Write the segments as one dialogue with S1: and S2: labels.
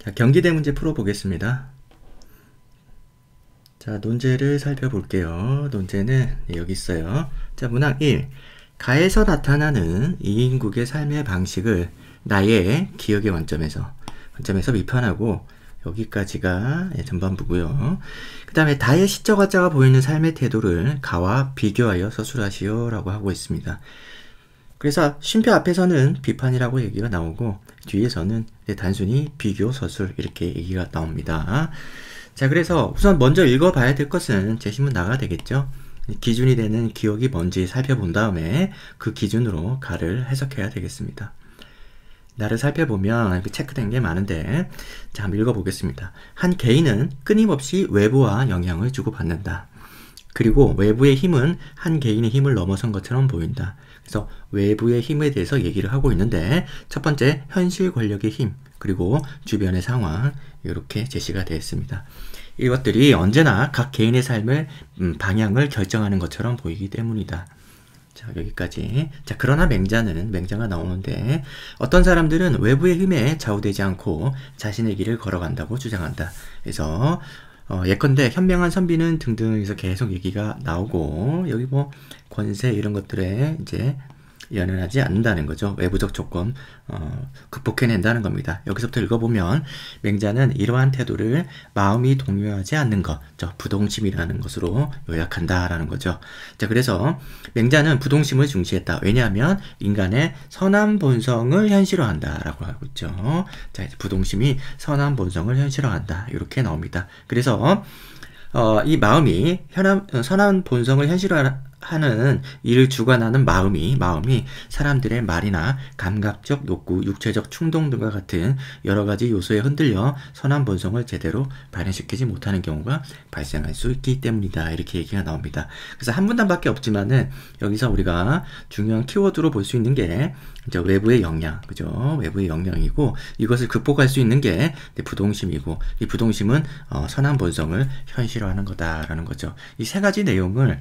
S1: 자, 경기대 문제 풀어보겠습니다. 자, 논제를 살펴볼게요. 논제는 여기 있어요. 자, 문항 1. 가에서 나타나는 이인국의 삶의 방식을 나의 기억의 관점에서 비판하고, 여기까지가 전반부고요. 그 다음에 다의 시적 화자가 보이는 삶의 태도를 가와 비교하여 서술하시오 라고 하고 있습니다. 그래서 쉼표 앞에서는 비판이라고 얘기가 나오고 뒤에서는 단순히 비교 서술 이렇게 얘기가 나옵니다. 자, 그래서 우선 먼저 읽어봐야 될 것은 제시문 나가 되겠죠. 기준이 되는 기억이 뭔지 살펴본 다음에 그 기준으로 가를 해석해야 되겠습니다. 나를 살펴보면 체크된 게 많은데, 자, 한번 읽어보겠습니다. 한 개인은 끊임없이 외부와 영향을 주고받는다. 그리고 외부의 힘은 한 개인의 힘을 넘어선 것처럼 보인다. 그래서 외부의 힘에 대해서 얘기를 하고 있는데, 첫 번째 현실 권력의 힘, 그리고 주변의 상황, 이렇게 제시가 되어 있습니다. 이것들이 언제나 각 개인의 삶을 방향을 결정하는 것처럼 보이기 때문이다. 자, 여기까지. 자, 그러나 맹자가 나오는데, 어떤 사람들은 외부의 힘에 좌우되지 않고 자신의 길을 걸어간다고 주장한다. 그래서 예컨대 현명한 선비는 등등에서 계속 얘기가 나오고, 여기 뭐 권세 이런 것들에 이제 연연하지 않는다는 거죠. 외부적 조건 극복해낸다는 겁니다. 여기서부터 읽어보면 맹자는 이러한 태도를 마음이 동요하지 않는 것, 부동심이라는 것으로 요약한다라는 거죠. 자, 그래서 맹자는 부동심을 중시했다. 왜냐하면 인간의 선한 본성을 현실화한다라고 하고 있죠. 자, 이제 부동심이 선한 본성을 현실화한다. 이렇게 나옵니다. 그래서 이 마음이 선한 본성을 현실화하는 이를 주관하는 마음이 사람들의 말이나 감각적 욕구, 육체적 충동 등과 같은 여러 가지 요소에 흔들려 선한 본성을 제대로 발현시키지 못하는 경우가 발생할 수 있기 때문이다. 이렇게 얘기가 나옵니다. 그래서 한 문단밖에 없지만은 여기서 우리가 중요한 키워드로 볼 수 있는 게 이제 외부의 영향, 그죠? 외부의 영향이고, 이것을 극복할 수 있는 게 부동심이고, 이 부동심은 선한 본성을 현실화하는 거다라는 거죠. 이 세 가지 내용을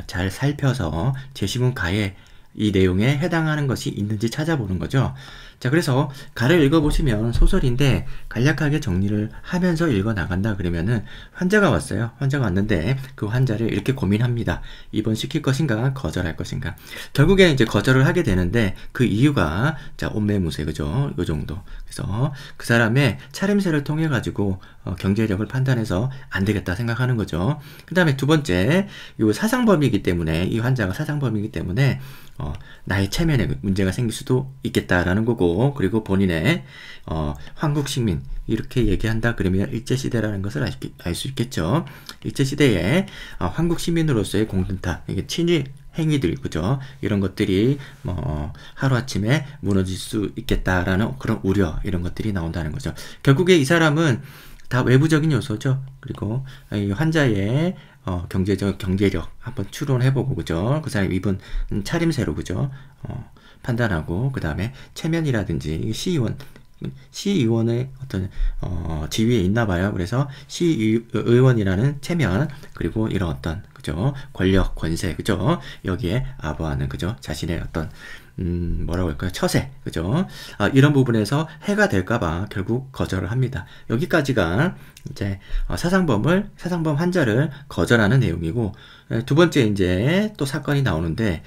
S1: 잘 살펴서 제시문 가에 이 내용에 해당하는 것이 있는지 찾아보는 거죠. 자, 그래서 가를 읽어보시면 소설인데 간략하게 정리를 하면서 읽어나간다 그러면은 환자가 왔어요. 환자가 왔는데 그 환자를 이렇게 고민합니다. 입원시킬 것인가 거절할 것인가. 결국에 이제 거절을 하게 되는데 그 이유가 자, 옷매무새, 그죠? 요 정도. 그래서 그 사람의 차림새를 통해 가지고 경제력을 판단해서 안 되겠다 생각하는 거죠. 그 다음에 두 번째, 요 사상범이기 때문에, 이 환자가 사상범이기 때문에 나의 체면에 문제가 생길 수도 있겠다라는 거고, 그리고 본인의 황국식민 이렇게 얘기한다 그러면 일제시대라는 것을 알 수 있겠죠. 일제시대에 황국시민으로서의 공든탑, 이게 친일 행위들, 그죠? 이런 것들이 하루아침에 무너질 수 있겠다라는 그런 우려, 이런 것들이 나온다는 거죠. 결국에 이 사람은 다 외부적인 요소죠. 그리고 이 환자의 경제력 한번 추론해보고, 그죠? 그 사람이 입은 차림새로, 그죠? 판단하고, 그 다음에 체면이라든지 시의원의 어떤 지위에 있나 봐요. 그래서 시의원이라는 체면, 그리고 이런 어떤, 그죠? 권력, 권세, 그죠? 여기에 아부하는, 그죠? 자신의 어떤 뭐라고 할까요? 처세, 그죠? 이런 부분에서 해가 될까봐 결국 거절을 합니다. 여기까지가 이제 사상범 환자를 거절하는 내용이고, 두 번째 이제 또 사건이 나오는데,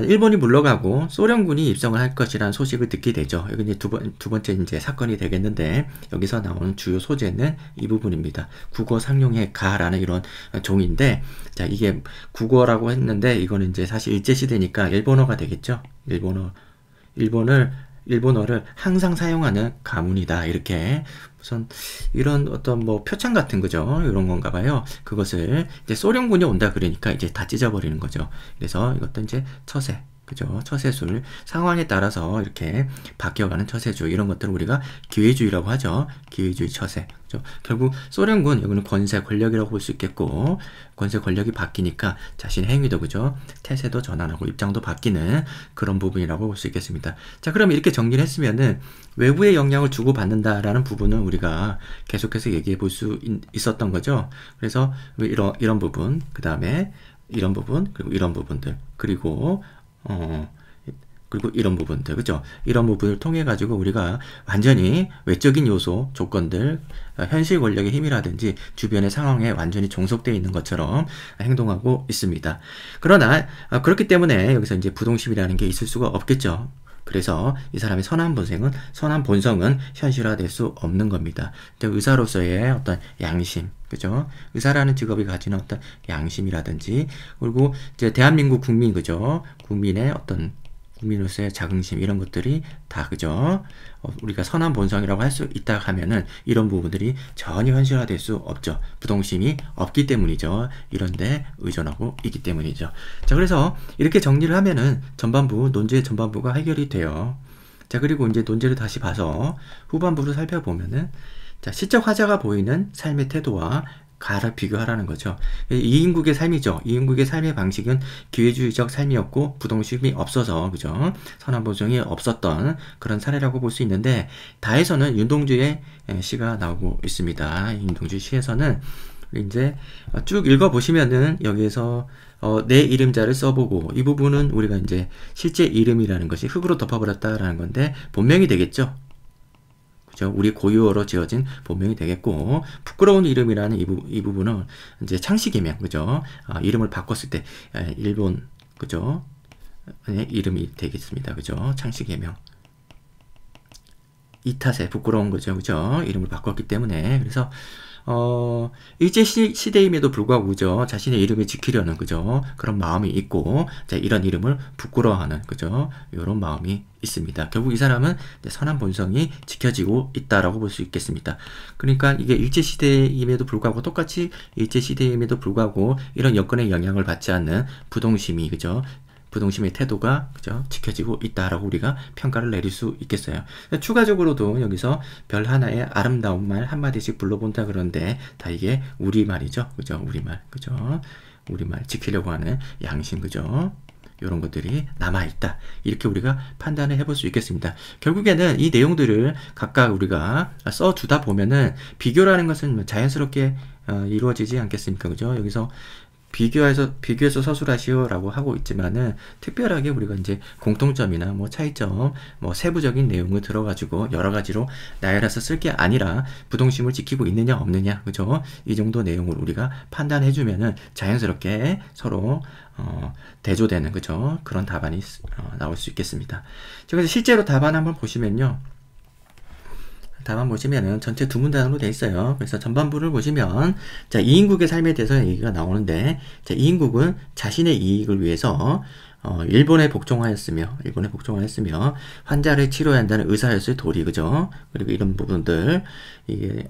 S1: 일본이 물러가고 소련군이 입성을 할 것이라는 소식을 듣게 되죠. 여기 이제 두 번째 이제 사건이 되겠는데, 여기서 나오는 주요 소재는 이 부분입니다. 국어 상용의 가라는 이런 종인데, 자, 이게 국어라고 했는데, 이거는 이제 사실 일제시대니까 일본어가 되겠죠. 일본어를 항상 사용하는 가문이다. 이렇게 무슨 이런 어떤 뭐 표창 같은 거죠. 이런 건가 봐요. 그것을 이제 소련군이 온다 그러니까 이제 다 찢어버리는 거죠. 그래서 이것도 이제 처세, 그죠? 처세술, 상황에 따라서 이렇게 바뀌어가는 처세주, 이런 것들을 우리가 기회주의라고 하죠. 기회주의 처세. 그죠? 결국 소련군, 여기는 권세, 권력이라고 볼 수 있겠고, 권세, 권력이 바뀌니까 자신의 행위도, 그죠? 태세도 전환하고 입장도 바뀌는 그런 부분이라고 볼 수 있겠습니다. 자, 그럼 이렇게 정리를 했으면은 외부의 영향을 주고받는다라는 부분은 우리가 계속해서 얘기해 볼 수 있었던 거죠. 그래서 이런 부분, 그 다음에 이런 부분, 그리고 이런 부분들, 그리고 그리고 이런 부분들, 그죠? 이런 부분을 통해 가지고 우리가 완전히 외적인 요소, 조건들, 현실 권력의 힘이라든지 주변의 상황에 완전히 종속되어 있는 것처럼 행동하고 있습니다. 그러나 그렇기 때문에 여기서 이제 부동심이라는 게 있을 수가 없겠죠. 그래서 이 사람의 선한 본성은 현실화될 수 없는 겁니다. 의사로서의 어떤 양심, 그죠? 의사라는 직업이 가지는 어떤 양심이라든지, 그리고 이제 대한민국 국민, 그죠? 국민의 어떤 국민으로서의 자긍심, 이런 것들이 다, 그죠? 우리가 선한 본성이라고 할 수 있다 하면은 이런 부분들이 전혀 현실화될 수 없죠. 부동심이 없기 때문이죠. 이런데 의존하고 있기 때문이죠. 자, 그래서 이렇게 정리를 하면은 논제의 전반부가 해결이 돼요. 자, 그리고 이제 논제를 다시 봐서 후반부를 살펴보면은, 자, 시적 화자가 보이는 삶의 태도와 가를 비교하라는 거죠. 이인국의 삶이죠. 이인국의 삶의 방식은 기회주의적 삶이었고 부동심이 없어서, 그죠? 선한 본성이 없었던 그런 사례라고 볼 수 있는데, 다에서는 윤동주의 시가 나오고 있습니다. 윤동주 시에서는 이제 쭉 읽어보시면은 여기에서 내 이름자를 써보고, 이 부분은 우리가 이제 실제 이름이라는 것이 흙으로 덮어버렸다라는 건데 본명이 되겠죠. 우리 고유어로 지어진 본명이 되겠고, 부끄러운 이름이라는 이 부분은 이제 창씨개명, 그죠? 이름을 바꿨을 때 일본, 그죠? 이름이 되겠습니다, 그죠? 창씨개명. 이 탓에 부끄러운 거죠, 그죠? 이름을 바꿨기 때문에. 그래서 일제 시대임에도 불구하고, 그죠? 자신의 이름을 지키려는, 그죠? 그런 마음이 있고, 자, 이런 이름을 부끄러워하는, 그죠? 이런 마음이 있습니다. 결국 이 사람은 선한 본성이 지켜지고 있다라고 볼 수 있겠습니다. 그러니까 이게 일제 시대임에도 불구하고, 똑같이 일제 시대임에도 불구하고 이런 여건의 영향을 받지 않는 부동심이, 그죠? 부동심의 태도가, 그죠? 지켜지고 있다라고 우리가 평가를 내릴 수 있겠어요. 추가적으로도 여기서 별 하나의 아름다운 말 한마디씩 불러본다 그런데, 다 이게 우리말이죠. 그죠? 우리말. 그죠? 우리말 지키려고 하는 양심, 그죠? 이런 것들이 남아있다. 이렇게 우리가 판단을 해볼 수 있겠습니다. 결국에는 이 내용들을 각각 우리가 써두다 보면은 비교라는 것은 자연스럽게 이루어지지 않겠습니까? 그죠? 여기서 비교해서 서술하시오라고 하고 있지만은, 특별하게 우리가 이제 공통점이나 뭐 차이점, 뭐 세부적인 내용을 들어가지고 여러 가지로 나열해서 쓸 게 아니라 부동심을 지키고 있느냐 없느냐, 그죠? 이 정도 내용을 우리가 판단해주면은 자연스럽게 서로 대조되는, 그죠? 그런 답안이 나올 수 있겠습니다. 그래서 실제로 답안 한번 보시면요. 답안 보시면은 전체 두 문단으로 되어 있어요. 그래서 전반부를 보시면, 자, 이인국의 삶에 대해서 얘기가 나오는데, 자, 이인국은 자신의 이익을 위해서 일본에 복종하였으며 환자를 치료해야 한다는 의사였을 도리, 그죠? 그리고 이런 부분들, 이게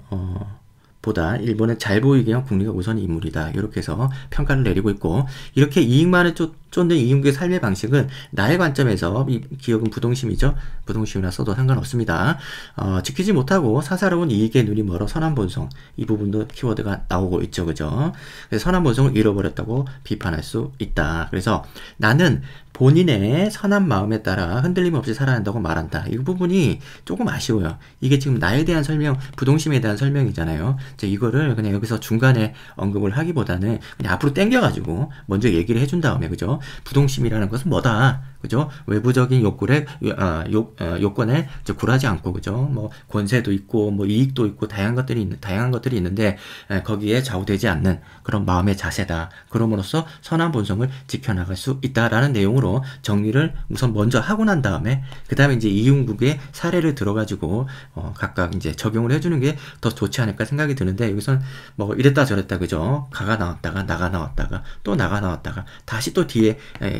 S1: 보다 일본은 잘 보이게 한 국리가 우선 인물이다. 이렇게 해서 평가를 내리고 있고, 이렇게 이익만을 쫓는 이인국의 삶의 방식은 나의 관점에서, 이 기억은 부동심이죠. 부동심이라 써도 상관없습니다. 지키지 못하고 사사로운 이익에 눈이 멀어 선한 본성, 이 부분도 키워드가 나오고 있죠. 그죠? 그래서 선한 본성을 잃어버렸다고 비판할 수 있다. 그래서 나는 본인의 선한 마음에 따라 흔들림 없이 살아야 한다고 말한다. 이 부분이 조금 아쉬워요. 이게 지금 나에 대한 설명, 부동심에 대한 설명이잖아요. 이거를 그냥 여기서 중간에 언급을 하기보다는 그냥 앞으로 당겨가지고 먼저 얘기를 해준 다음에, 그죠? 부동심이라는 것은 뭐다. 그죠? 외부적인 요건에 굴하지 않고, 그죠? 뭐 권세도 있고 뭐 이익도 있고 다양한 것들이 있는데, 거기에 좌우되지 않는 그런 마음의 자세다. 그럼으로써 선한 본성을 지켜나갈 수 있다라는 내용으로 정리를 우선 먼저 하고 난 다음에, 그 다음에 이제 이인국의 사례를 들어가지고 각각 이제 적용을 해주는 게 더 좋지 않을까 생각이 드는데, 여기선 뭐 이랬다 저랬다, 그죠? 가가 나왔다가 나가 나왔다가 또 나가 나왔다가 다시 또 뒤에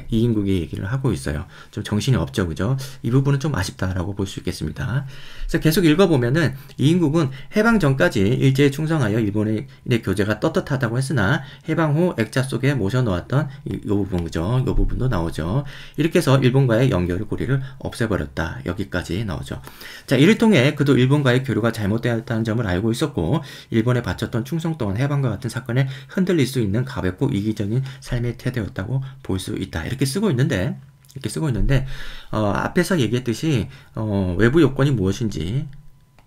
S1: 이인국의 얘기를 하고 있어요. 좀 정신이 없죠, 그죠? 이 부분은 좀 아쉽다라고 볼 수 있겠습니다. 그래서 계속 읽어보면은, 이인국은 해방 전까지 일제에 충성하여 일본의 교제가 떳떳하다고 했으나 해방 후 액자 속에 모셔놓았던 이 부분, 그죠? 이 부분도 나오죠. 이렇게 해서 일본과의 연결고리를 없애버렸다. 여기까지 나오죠. 자, 이를 통해 그도 일본과의 교류가 잘못되었다는 점을 알고 있었고, 일본에 바쳤던 충성 또한 해방과 같은 사건에 흔들릴 수 있는 가볍고 이기적인 삶의 태도였다고 볼 수 있다. 이렇게 쓰고 있는데, 앞에서 얘기했듯이 외부 요건이 무엇인지,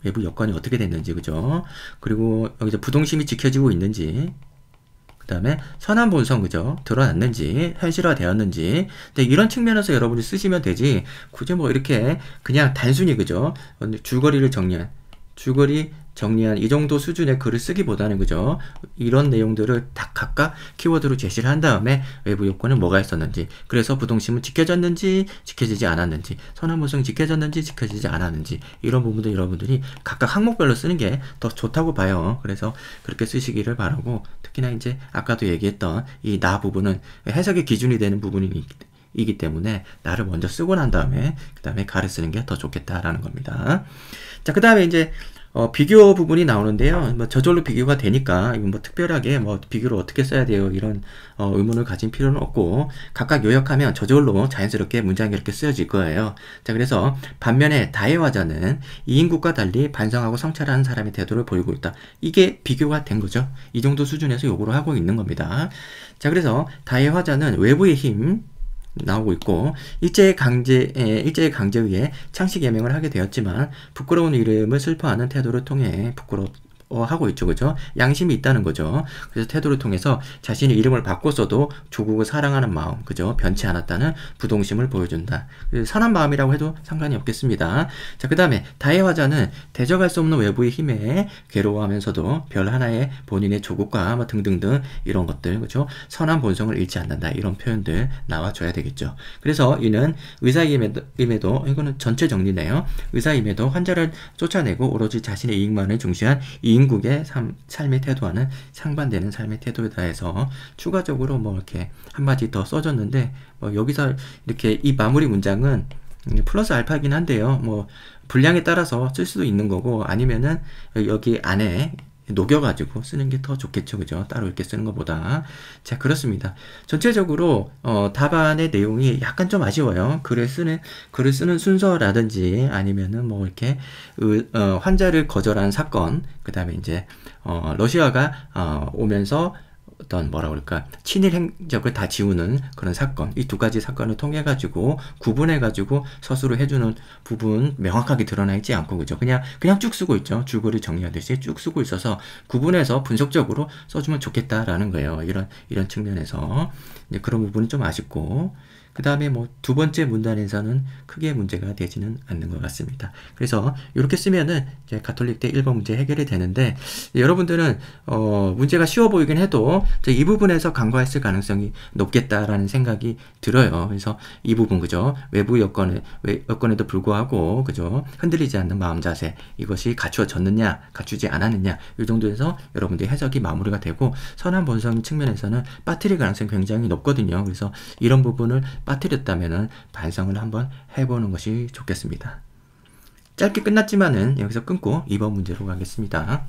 S1: 외부 여건이 어떻게 됐는지, 그죠? 그리고 여기서 부동심이 지켜지고 있는지, 그 다음에 선한 본성, 그죠? 드러났는지, 현실화되었는지. 근데 이런 측면에서 여러분이 쓰시면 되지. 굳이 뭐 이렇게 그냥 단순히, 그죠? 줄거리 정리한 이 정도 수준의 글을 쓰기보다는, 그죠? 이런 내용들을 다 각각 키워드로 제시를 한 다음에 외부 요건은 뭐가 있었는지, 그래서 부동심은 지켜졌는지 지켜지지 않았는지, 선언본성이 지켜졌는지 지켜지지 않았는지, 이런 부분들 여러분들이 각각 항목별로 쓰는 게 더 좋다고 봐요. 그래서 그렇게 쓰시기를 바라고, 특히나 이제 아까도 얘기했던 이 나 부분은 해석의 기준이 되는 부분이기 때문에 나를 먼저 쓰고 난 다음에 그 다음에 가를 쓰는 게 더 좋겠다라는 겁니다. 자, 그 다음에 이제 비교 부분이 나오는데요. 뭐 저절로 비교가 되니까 이건 뭐 특별하게 뭐 비교를 어떻게 써야 돼요, 이런 의문을 가진 필요는 없고, 각각 요약하면 저절로 자연스럽게 문장이 이렇게 쓰여질 거예요. 자, 그래서 반면에 다해화자는 이인국과 달리 반성하고 성찰하는 사람의 태도를 보이고 있다. 이게 비교가 된 거죠. 이 정도 수준에서 요구를 하고 있는 겁니다. 자, 그래서 다해화자는 외부의 힘 나오고 있고, 일제의 강제에 의해 창씨 개명을 하게 되었지만 부끄러운 이름을 슬퍼하는 태도를 통해 하고 있죠, 그죠? 양심이 있다는 거죠. 그래서 태도를 통해서 자신의 이름을 바꿨어도 조국을 사랑하는 마음, 그죠? 변치 않았다는 부동심을 보여준다. 선한 마음이라고 해도 상관이 없겠습니다. 자, 그 다음에 다해화자는 대적할 수 없는 외부의 힘에 괴로워하면서도 별 하나의 본인의 조국과 뭐 등등등 이런 것들, 그죠? 선한 본성을 잃지 않는다. 이런 표현들 나와줘야 되겠죠. 그래서 이는 의사임에도 이거는 전체 정리네요. 의사임에도 환자를 쫓아내고 오로지 자신의 이익만을 중시한 이인국의 삶의 태도와는 상반되는 삶의 태도에 대해서 추가적으로 뭐 이렇게 한마디 더 써줬는데, 뭐 여기서 이렇게 이 마무리 문장은 플러스 알파긴 한데요. 뭐 분량에 따라서 쓸 수도 있는 거고, 아니면은 여기 안에 녹여가지고 쓰는 게 더 좋겠죠, 그죠? 따로 이렇게 쓰는 것보다. 자, 그렇습니다. 전체적으로 답안의 내용이 약간 좀 아쉬워요. 글을 쓰는 순서라든지, 아니면은 뭐 이렇게 환자를 거절한 사건, 그 다음에 이제 러시아가 오면서 어떤 뭐라 그럴까, 친일 행적을 다 지우는 그런 사건, 이 두 가지 사건을 통해 가지고 구분해 가지고 서술을 해주는 부분 명확하게 드러나 있지 않고, 그죠? 그냥 쭉 쓰고 있죠. 줄거리 정리하듯이 쭉 쓰고 있어서 구분해서 분석적으로 써주면 좋겠다라는 거예요. 이런 측면에서 이제 그런 부분이 좀 아쉽고, 그 다음에 뭐 두 번째 문단에서는 크게 문제가 되지는 않는 것 같습니다. 그래서 이렇게 쓰면은 이제 가톨릭 대 1번 문제 해결이 되는데, 여러분들은 문제가 쉬워 보이긴 해도 이 부분에서 간과했을 가능성이 높겠다라는 생각이 들어요. 그래서 이 부분, 그죠? 외부 여건에도 불구하고, 그죠? 흔들리지 않는 마음 자세, 이것이 갖추어졌느냐 갖추지 않았느냐, 이 정도에서 여러분들의 해석이 마무리가 되고, 선한 본성 측면에서는 빠뜨릴 가능성이 굉장히 높거든요. 그래서 이런 부분을 빠뜨렸다면은 반성을 한번 해보는 것이 좋겠습니다. 짧게 끝났지만은 여기서 끊고 2번 문제로 가겠습니다.